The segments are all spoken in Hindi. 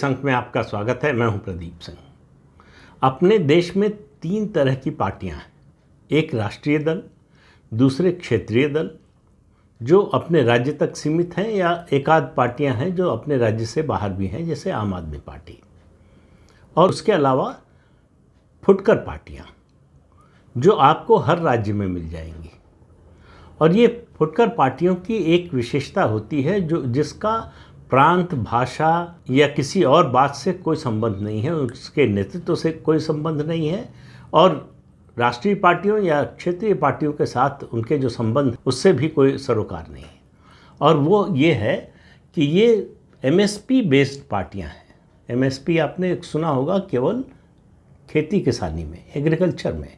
संघ में आपका स्वागत है। मैं हूं प्रदीप सिंह। अपने देश में 3 तरह की पार्टियां हैं। एक राष्ट्रीय दल, दूसरे क्षेत्रीय दल जो अपने राज्य तक सीमित हैं, या एक आध पार्टियां हैं जो अपने राज्य से बाहर भी हैं, जैसे आम आदमी पार्टी। और उसके अलावा फुटकर पार्टियां जो आपको हर राज्य में मिल जाएंगी। और ये फुटकर पार्टियों की एक विशेषता होती है जिसका प्रांत, भाषा या किसी और बात से कोई संबंध नहीं है, उसके नेतृत्व से कोई संबंध नहीं है, और राष्ट्रीय पार्टियों या क्षेत्रीय पार्टियों के साथ उनके जो संबंध उससे भी कोई सरोकार नहीं है। और वो ये है कि ये एमएसपी बेस्ड पार्टियां हैं। एमएसपी आपने सुना होगा, केवल खेती किसानी में, एग्रीकल्चर में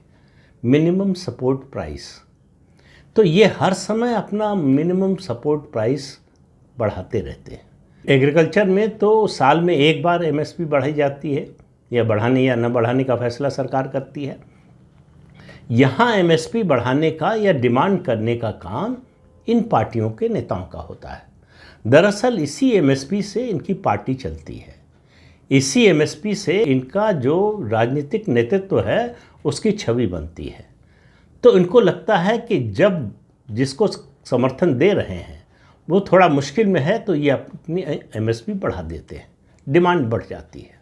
मिनिमम सपोर्ट प्राइस। तो ये हर समय अपना मिनिमम सपोर्ट प्राइस बढ़ाते रहते हैं। एग्रीकल्चर में तो साल में एक बार एमएसपी बढ़ाई जाती है, या बढ़ाने या न बढ़ाने का फैसला सरकार करती है। यहाँ एमएसपी बढ़ाने का या डिमांड करने का काम इन पार्टियों के नेताओं का होता है। दरअसल इसी एमएसपी से इनकी पार्टी चलती है, इसी एमएसपी से इनका जो राजनीतिक नेतृत्व है उसकी छवि बनती है। तो इनको लगता है कि जब जिसको समर्थन दे रहे हैं वो थोड़ा मुश्किल में है, तो ये अपनी एमएसपी बढ़ा देते हैं, डिमांड बढ़ जाती है।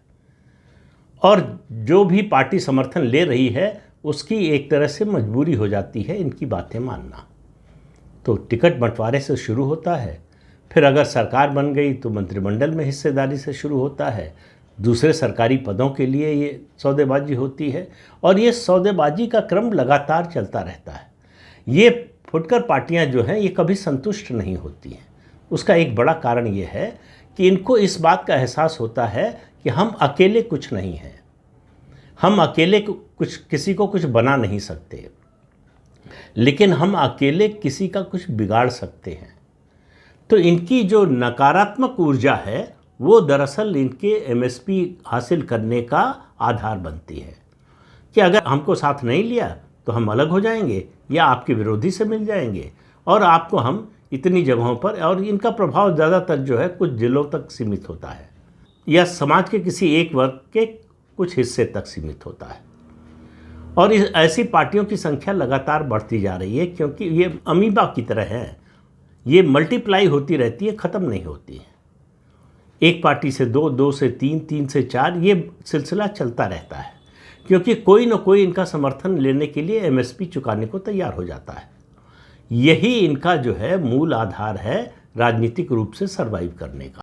और जो भी पार्टी समर्थन ले रही है उसकी एक तरह से मजबूरी हो जाती है इनकी बातें मानना। तो टिकट बंटवारे से शुरू होता है, फिर अगर सरकार बन गई तो मंत्रिमंडल में हिस्सेदारी से शुरू होता है, दूसरे सरकारी पदों के लिए ये सौदेबाजी होती है, और ये सौदेबाजी का क्रम लगातार चलता रहता है। ये फुटकर पार्टियां जो हैं ये कभी संतुष्ट नहीं होती हैं। उसका एक बड़ा कारण ये है कि इनको इस बात का एहसास होता है कि हम अकेले कुछ नहीं हैं, हम अकेले कुछ किसी को कुछ बना नहीं सकते, लेकिन हम अकेले किसी का कुछ बिगाड़ सकते हैं। तो इनकी जो नकारात्मक ऊर्जा है वो दरअसल इनके एमएसपी हासिल करने का आधार बनती है कि अगर हमको साथ नहीं लिया तो हम अलग हो जाएंगे या आपके विरोधी से मिल जाएंगे, और आपको हम इतनी जगहों पर, और इनका प्रभाव ज़्यादातर जो है कुछ जिलों तक सीमित होता है या समाज के किसी एक वर्ग के कुछ हिस्से तक सीमित होता है। और ऐसी पार्टियों की संख्या लगातार बढ़ती जा रही है, क्योंकि ये अमीबा की तरह है, ये मल्टीप्लाई होती रहती है, ख़त्म नहीं होती है। एक पार्टी से 2, 2 से 3, 3 से 4, ये सिलसिला चलता रहता है, क्योंकि कोई न कोई इनका समर्थन लेने के लिए एमएसपी चुकाने को तैयार हो जाता है। यही इनका जो है मूल आधार है राजनीतिक रूप से सर्वाइव करने का।